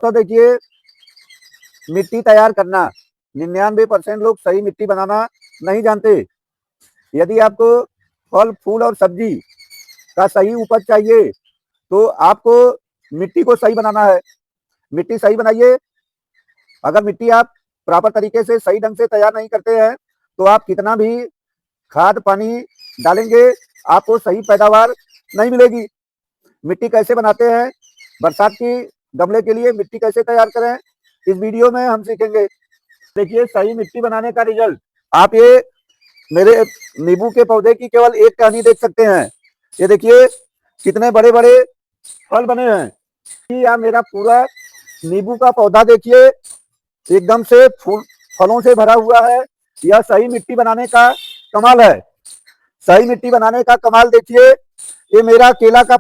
तो देखिए, मिट्टी तैयार करना 99% लोग सही मिट्टी बनाना नहीं जानते। यदि आपको फल फूल और सब्जी का सही उपज चाहिए तो आपको मिट्टी को सही बनाना है। मिट्टी सही बनाइए। अगर मिट्टी आप प्रॉपर तरीके से सही ढंग से तैयार नहीं करते हैं तो आप कितना भी खाद पानी डालेंगे आपको सही पैदावार नहीं मिलेगी। मिट्टी कैसे बनाते हैं, बरसात की गमले के लिए मिट्टी कैसे तैयार करें, इस वीडियो में हम सीखेंगे। देखिए, सही मिट्टी बनाने का रिजल्ट आप ये मेरे नींबू के पौधे की केवल एक टहनी देख सकते हैं। ये देखिए कितने बड़े बड़े फल बने हैं। या मेरा पूरा नींबू का पौधा देखिए एकदम से फूल फलों से भरा हुआ है। यह सही मिट्टी बनाने का कमाल है। सही मिट्टी बनाने का कमाल देखिए, ये मेरा केला का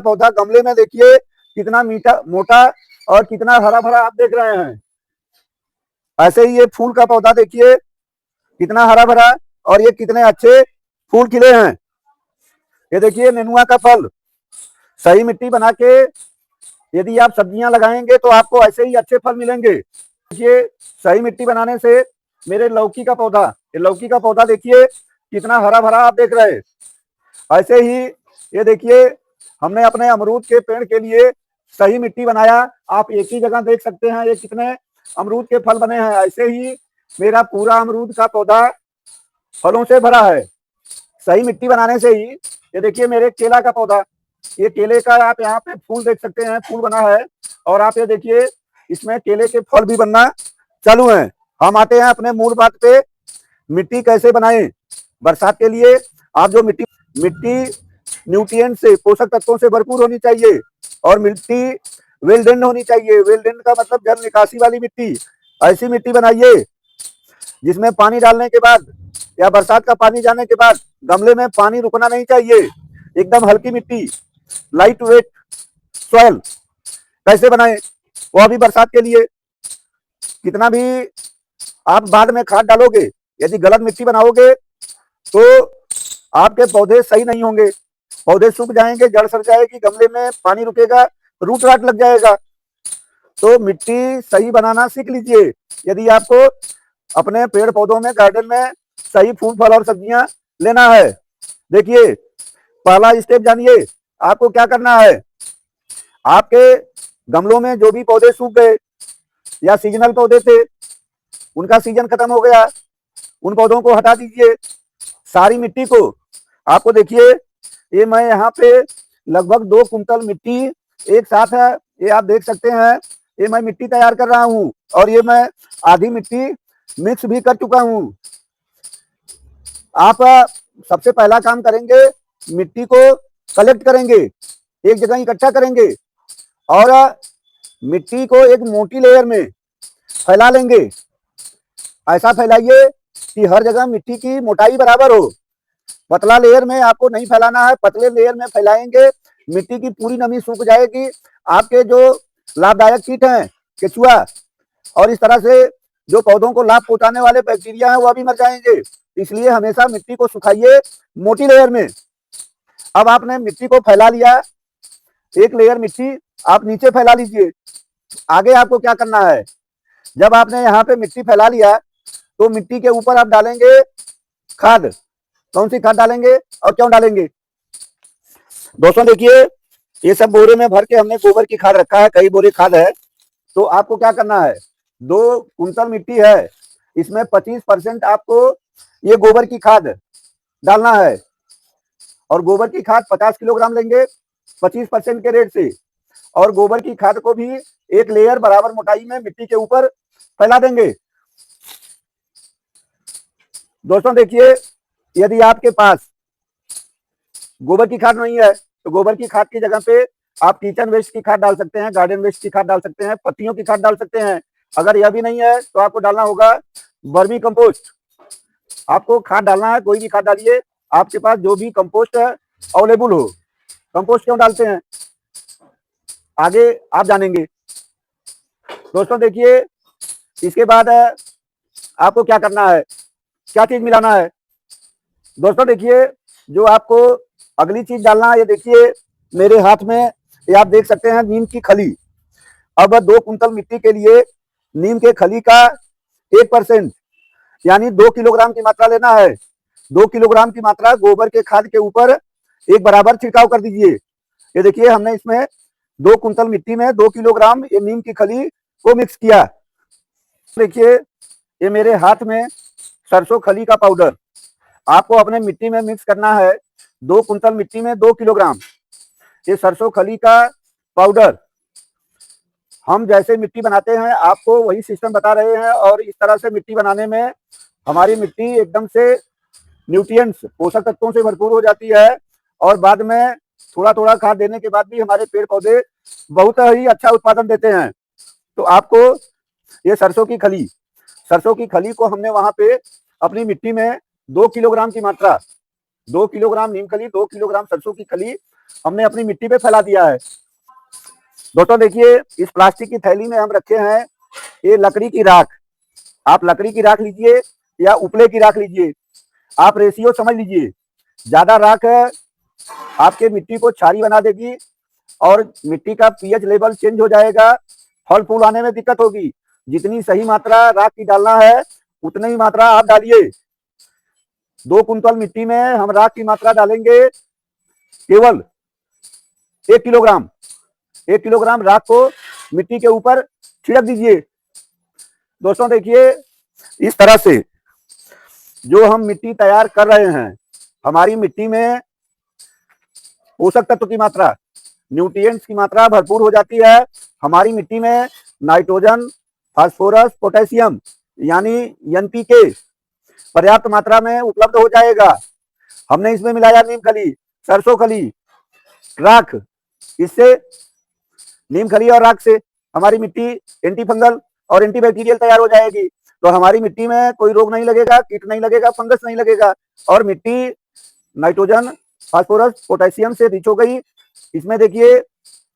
पौधा गमले में देखिए कितना मीठा मोटा और कितना हरा भरा आप देख रहे हैं। ऐसे ही ये फूल का पौधा देखिए कितना हरा भरा और ये कितने अच्छे फूल खिले हैं। ये देखिए नेनुआ का फल। सही मिट्टी बना के यदि आप सब्जियां लगाएंगे तो आपको ऐसे ही अच्छे फल मिलेंगे। देखिए, सही मिट्टी बनाने से मेरे लौकी का पौधा, ये लौकी का पौधा देखिए कितना हरा भरा आप देख रहे हैं। ऐसे ही ये देखिए हमने अपने अमरूद के पेड़ के लिए सही मिट्टी बनाया। आप एक ही जगह देख सकते हैं ये कितने अमरूद के फल बने हैं। ऐसे ही मेरा पूरा अमरूद का पौधा फलों से भरा है। सही मिट्टी बनाने से ही ये देखिए मेरे केला का पौधा, ये केले का आप यहाँ पे फूल देख सकते हैं, फूल बना है। और आप ये देखिए इसमें केले के फल भी बनना चालू हैं। हम आते हैं अपने मूल बात पे, मिट्टी कैसे बनाएं बरसात के लिए। आप जो मिट्टी न्यूट्रिएंट से, पोषक तत्वों से भरपूर होनी चाहिए और मिट्टी वेल ड्रेन्ड होनी चाहिए। वेल ड्रेन्ड का मतलब जल निकासी वाली मिट्टी। ऐसी मिट्टी बनाइए जिसमें पानी डालने के बाद या बरसात का पानी जाने के बाद गमले में पानी रुकना नहीं चाहिए। एकदम हल्की मिट्टी, लाइट वेट सॉइल कैसे बनाए वो अभी बरसात के लिए। कितना भी आप बाद में खाद डालोगे, यदि गलत मिट्टी बनाओगे तो आपके पौधे सही नहीं होंगे। पौधे सूख जाएंगे, जड़ सड़ जाएगी, गमले में पानी रुकेगा, रूट राट लग जाएगा। तो मिट्टी सही बनाना सीख लीजिए यदि आपको अपने पेड़ पौधों में, गार्डन में सही फूल फल और सब्जियां लेना है। देखिए, पहला स्टेप जानिए आपको क्या करना है। आपके गमलों में जो भी पौधे सूख गए या सीजनल पौधे थे, उनका सीजन खत्म हो गया, उन पौधों को हटा दीजिए। सारी मिट्टी को आपको देखिए, ये मैं यहाँ पे लगभग 2 कुंटल मिट्टी एक साथ है, ये आप देख सकते हैं। ये मैं मिट्टी तैयार कर रहा हूँ और ये मैं आधी मिट्टी मिक्स भी कर चुका हूँ। आप सबसे पहला काम करेंगे, मिट्टी को कलेक्ट करेंगे, एक जगह इकट्ठा करेंगे और मिट्टी को एक मोटी लेयर में फैला लेंगे। ऐसा फैलाइए कि हर जगह मिट्टी की मोटाई बराबर हो। पतला लेयर में आपको नहीं फैलाना है, पतले लेयर में फैलाएंगे मिट्टी की पूरी नमी सूख जाएगी। आपके जो लाभदायक कीट हैं, केचुआ और इस तरह से जो पौधों को लाभ पहुंचाने वाले बैक्टीरिया हैं, वह भी मर जाएंगे। इसलिए हमेशा मिट्टी को सुखाइए मोटी लेयर में। अब आपने मिट्टी को फैला लिया, एक लेयर मिट्टी आप नीचे फैला लीजिए। आगे आपको क्या करना है, जब आपने यहाँ पे मिट्टी फैला लिया तो मिट्टी के ऊपर आप डालेंगे खाद। कौन सी खाद डालेंगे और क्यों डालेंगे? दोस्तों देखिए, ये सब बोरे में भर के हमने गोबर की खाद रखा है, कई बोरे खाद है। तो आपको क्या करना है, 2 कुंटल मिट्टी है, इसमें 25% आपको ये गोबर की खाद डालना है। और गोबर की खाद 50 किलोग्राम लेंगे 25% के रेट से। और गोबर की खाद को भी एक लेयर बराबर मोटाई में मिट्टी के ऊपर फैला देंगे। दोस्तों देखिए, यदि आपके पास गोबर की खाद नहीं है तो गोबर की खाद की जगह पे आप किचन वेस्ट की खाद डाल सकते हैं, गार्डन वेस्ट की खाद डाल सकते हैं, पत्तियों की खाद डाल सकते हैं। अगर यह भी नहीं है तो आपको डालना होगा वर्मी कंपोस्ट। आपको खाद डालना है, कोई भी खाद डालिए, आपके पास जो भी कंपोस्ट अवेलेबल हो। कंपोस्ट क्यों डालते हैं आगे आप जानेंगे। दोस्तों देखिए, इसके बाद आपको क्या करना है, क्या चीज मिलाना है। दोस्तों देखिए, जो आपको अगली चीज डालना है, ये देखिए मेरे हाथ में, ये आप देख सकते हैं नीम की खली। अब 2 कुंतल मिट्टी के लिए नीम के खली का 1% यानी 2 किलोग्राम की मात्रा लेना है। 2 किलोग्राम की मात्रा गोबर के खाद के ऊपर एक बराबर छिड़काव कर दीजिए। ये देखिए हमने इसमें 2 कुंतल मिट्टी में 2 किलोग्राम ये नीम की खली को मिक्स किया। देखिए ये मेरे हाथ में सरसों खली का पाउडर, आपको अपने मिट्टी में मिक्स करना है। 2 कुंतल मिट्टी में 2 किलोग्राम ये सरसों खली का पाउडर। हम जैसे मिट्टी बनाते हैं आपको वही सिस्टम बता रहे हैं, और इस तरह से मिट्टी बनाने में हमारी मिट्टी एकदम से न्यूट्रिएंट्स पोषक तत्वों से भरपूर हो जाती है, और बाद में थोड़ा थोड़ा खाद देने के बाद भी हमारे पेड़ पौधे बहुत ही अच्छा उत्पादन देते हैं। तो आपको ये सरसों की खली को हमने वहां पे अपनी मिट्टी में 2 किलोग्राम की मात्रा, 2 किलोग्राम नीम खली, 2 किलोग्राम सरसों की खली हमने अपनी मिट्टी पे फैला दिया है। दोस्तों देखिए इस प्लास्टिक की थैली में हम रखे हैं ये लकड़ी की राख। आप लकड़ी की राख लीजिए या उपले की राख लीजिए, आप रेशियो समझ लीजिए। ज्यादा राख आपके मिट्टी को क्षारीय बना देगी और मिट्टी का पीएच लेवल चेंज हो जाएगा, फल फूल आने में दिक्कत होगी। जितनी सही मात्रा राख की डालना है उतनी ही मात्रा आप डालिए। 2 कुंतल मिट्टी में हम राख की मात्रा डालेंगे केवल 1 किलोग्राम। 1 किलोग्राम राख को मिट्टी के ऊपर छिड़क दीजिए। दोस्तों देखिए इस तरह से जो हम मिट्टी तैयार कर रहे हैं, हमारी मिट्टी में पोषक तत्व की मात्रा, न्यूट्रिएंट्स की मात्रा भरपूर हो जाती है। हमारी मिट्टी में नाइट्रोजन, फास्फोरस, पोटेशियम यानी एनपीके पर्याप्त मात्रा में उपलब्ध हो जाएगा। हमने इसमें मिलाया नीम खली, सरसों खली, राख। इससे नीम खली और राख से हमारी मिट्टी एंटी फंगल और एंटीबैक्टीरियल तैयार हो जाएगी। तो हमारी मिट्टी में कोई रोग नहीं लगेगा, कीट नहीं लगेगा, फंगस नहीं लगेगा, और मिट्टी नाइट्रोजन, फास्फोरस, पोटेशियम से रिच हो गई। इसमें देखिए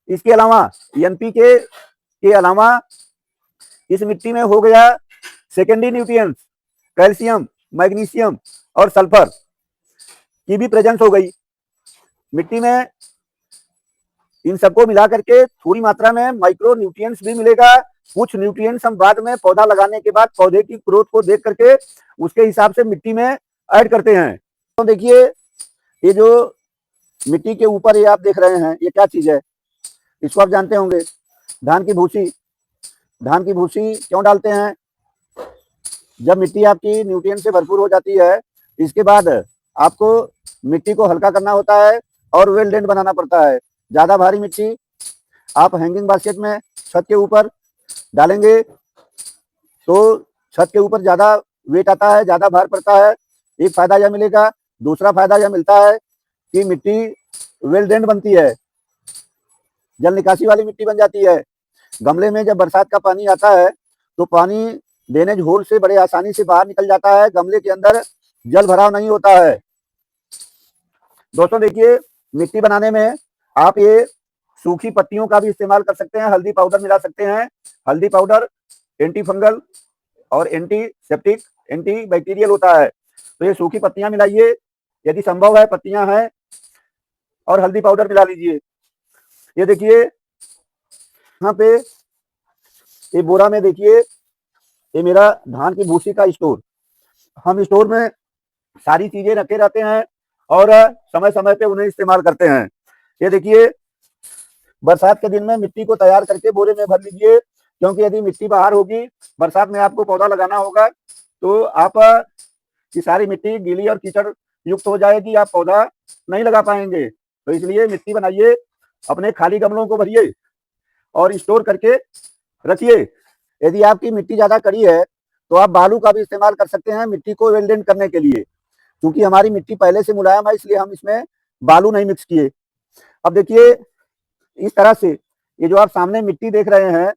इसके अलावा एनपीके के अलावा इस मिट्टी में हो गया सेकेंडरी न्यूट्रिएंट्स, कैल्शियम, मैग्नीशियम और सल्फर की भी प्रेजेंस हो गई मिट्टी में। इन सबको मिला करके थोड़ी मात्रा में माइक्रो न्यूट्रिएंट्स भी मिलेगा। कुछ न्यूट्रिएंट्स हम बाद में पौधा लगाने के बाद पौधे की ग्रोथ को देख करके उसके हिसाब से मिट्टी में ऐड करते हैं। तो देखिए ये जो मिट्टी के ऊपर ये आप देख रहे हैं ये क्या चीज है, इसको आप जानते होंगे, धान की भूसी। धान की भूसी क्यों डालते हैं? जब मिट्टी आपकी न्यूट्रिएंट से भरपूर हो जाती है, इसके बाद आपको मिट्टी को हल्का करना होता है और वेल ड्रेन्ड बनाना पड़ता है। ज्यादा भारी मिट्टी आप हैंगिंग बास्केट में छत के ऊपर डालेंगे तो छत के ऊपर ज्यादा वेट आता है, ज्यादा भार पड़ता है। एक फायदा यह मिलेगा। दूसरा फायदा यह मिलता है कि मिट्टी वेल ड्रेन्ड बनती है, जल निकासी वाली मिट्टी बन जाती है। गमले में जब बरसात का पानी आता है तो पानी ड्रेनेज होल से बड़े आसानी से बाहर निकल जाता है, गमले के अंदर जल भराव नहीं होता है। दोस्तों देखिए मिट्टी बनाने में आप ये सूखी पत्तियों का भी इस्तेमाल कर सकते हैं, हल्दी पाउडर मिला सकते हैं। हल्दी पाउडर एंटी फंगल और एंटी सेप्टिक, एंटी बैक्टीरियल होता है। तो ये सूखी पत्तियां मिलाइए, यदि संभव है पत्तियां हैं, और हल्दी पाउडर मिला लीजिए। ये देखिए यहाँ पे ये बोरा में देखिए ये मेरा धान की भूसी का स्टोर। हम स्टोर में सारी चीजें रखे रहते हैं और समय समय पे उन्हें इस्तेमाल करते हैं। ये देखिए बरसात के दिन में मिट्टी को तैयार करके बोरे में भर लीजिए, क्योंकि यदि मिट्टी बाहर होगी, बरसात में आपको पौधा लगाना होगा तो आप की सारी मिट्टी गीली और कीचड़ युक्त हो जाएगी, आप पौधा नहीं लगा पाएंगे। तो इसलिए मिट्टी बनाइए, अपने खाली गमलों को भरिए और स्टोर करके रखिए। यदि आपकी मिट्टी ज्यादा कड़ी है तो आप बालू का भी इस्तेमाल कर सकते हैं मिट्टी को वेल ड्रेन करने के लिए। क्योंकि हमारी मिट्टी पहले से मुलायम है, इसलिए हम इसमें बालू नहीं मिक्स किए। अब देखिए इस तरह से ये जो आप सामने मिट्टी देख रहे हैं,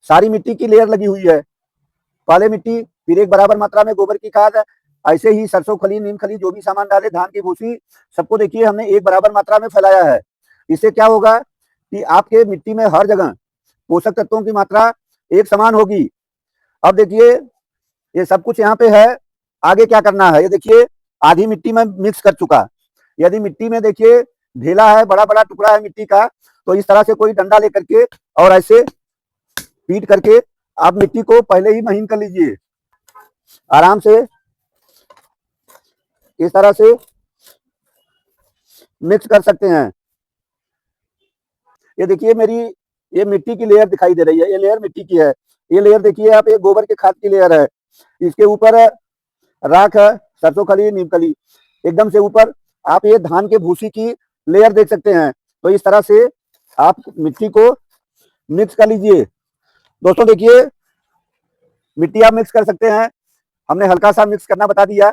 सारी मिट्टी की लेयर लगी हुई है। पहले मिट्टी, फिर एक बराबर मात्रा में गोबर की खाद, ऐसे ही सरसों खली, नीम खली, जो भी सामान डाले, धान की भूसी, सबको देखिए हमने एक बराबर मात्रा में फैलाया है। इससे क्या होगा कि आपके मिट्टी में हर जगह पोषक तत्वों की मात्रा एक समान होगी। अब देखिए ये सब कुछ यहाँ पे है, आगे क्या करना है। ये देखिए आधी मिट्टी में मिक्स कर चुका। यदि मिट्टी में देखिए ढेला है, बड़ा बड़ा टुकड़ा है मिट्टी का, तो इस तरह से कोई डंडा लेकर के और ऐसे पीट करके आप मिट्टी को पहले ही महीन कर लीजिए। आराम से इस तरह से मिक्स कर सकते हैं। ये देखिए मेरी ये मिट्टी की लेयर दिखाई दे रही है, ये लेयर मिट्टी की है। ये लेयर देखिए आप, ये गोबर के खाद की लेयर है। इसके ऊपर राख है, सरसों खली, नीम खली। एकदम से ऊपर आप ये धान के भूसी की लेयर देख सकते हैं। तो इस तरह से आप मिट्टी को मिक्स कर लीजिए। दोस्तों देखिए, मिट्टी आप मिक्स कर सकते हैं। हमने हल्का सा मिक्स करना बता दिया।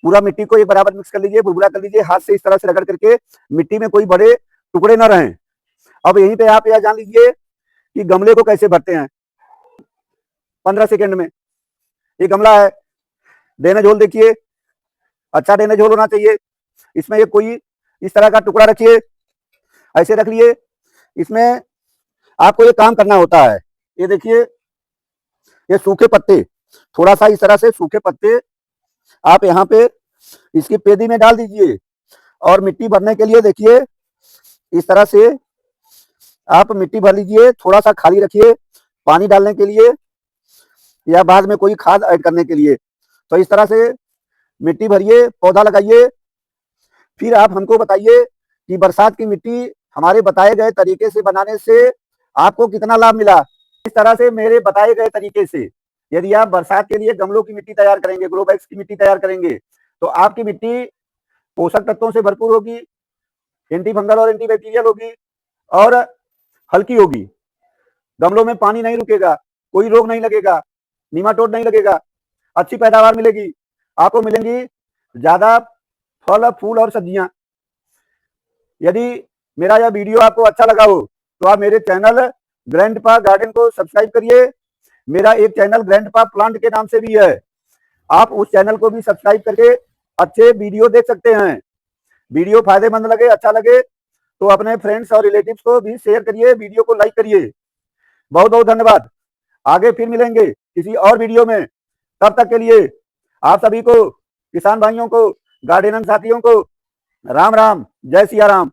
पूरा मिट्टी को एक बराबर मिक्स कर लीजिए, बुलबुला कर लीजिए। हाथ से इस तरह से रगड़ करके मिट्टी में कोई बड़े टुकड़े न रहें। अब यहीं पे आप यह जान लीजिए कि गमले को कैसे भरते हैं। 15 सेकंड में। ये गमला है, ड्रेनेज होल देखिए, अच्छा ड्रेनेज होल होना चाहिए। इसमें ये कोई इस तरह का टुकड़ा रखिए, ऐसे रख लिए। इसमें आपको ये काम करना होता है। ये देखिए, ये सूखे पत्ते, थोड़ा सा इस तरह से सूखे पत्ते आप यहाँ पे इसकी पेदी में डाल दीजिए। और मिट्टी भरने के लिए देखिए इस तरह से आप मिट्टी भर लीजिए। थोड़ा सा खाली रखिए पानी डालने के लिए या बाद में कोई खाद ऐड करने के लिए। तो इस तरह से मिट्टी भरिए, पौधा लगाइए। फिर आप हमको बताइए कि बरसात की मिट्टी हमारे बताए गए तरीके से बनाने से आपको कितना लाभ मिला। इस तरह से मेरे बताए गए तरीके से यदि आप बरसात के लिए गमलों की मिट्टी तैयार करेंगे, ग्रो बैग्स की मिट्टी तैयार करेंगे, तो आपकी मिट्टी पोषक तत्वों से भरपूर होगी, एंटी फंगल और एंटी बैक्टीरियल होगी और हल्की होगी। गमलों में पानी नहीं रुकेगा, कोई रोग नहीं लगेगा, नीमाटोड नहीं लगेगा, अच्छी पैदावार मिलेगी। आपको मिलेंगी ज्यादा फल, फूल और सब्जियां। यदि मेरा यह वीडियो आपको अच्छा लगा हो तो आप मेरे चैनल ग्रैंडपा गार्डन को सब्सक्राइब करिए। मेरा एक चैनल ग्रैंडपा प्लांट के नाम से भी है, आप उस चैनल को भी सब्सक्राइब करके अच्छे वीडियो देख सकते हैं। वीडियो फायदेमंद लगे, अच्छा लगे तो अपने फ्रेंड्स और रिलेटिव्स को भी शेयर करिए, वीडियो को लाइक करिए। बहुत बहुत धन्यवाद। आगे फिर मिलेंगे किसी और वीडियो में। तब तक के लिए आप सभी को, किसान भाइयों को, गार्डनर साथियों को राम राम, जय सिया राम।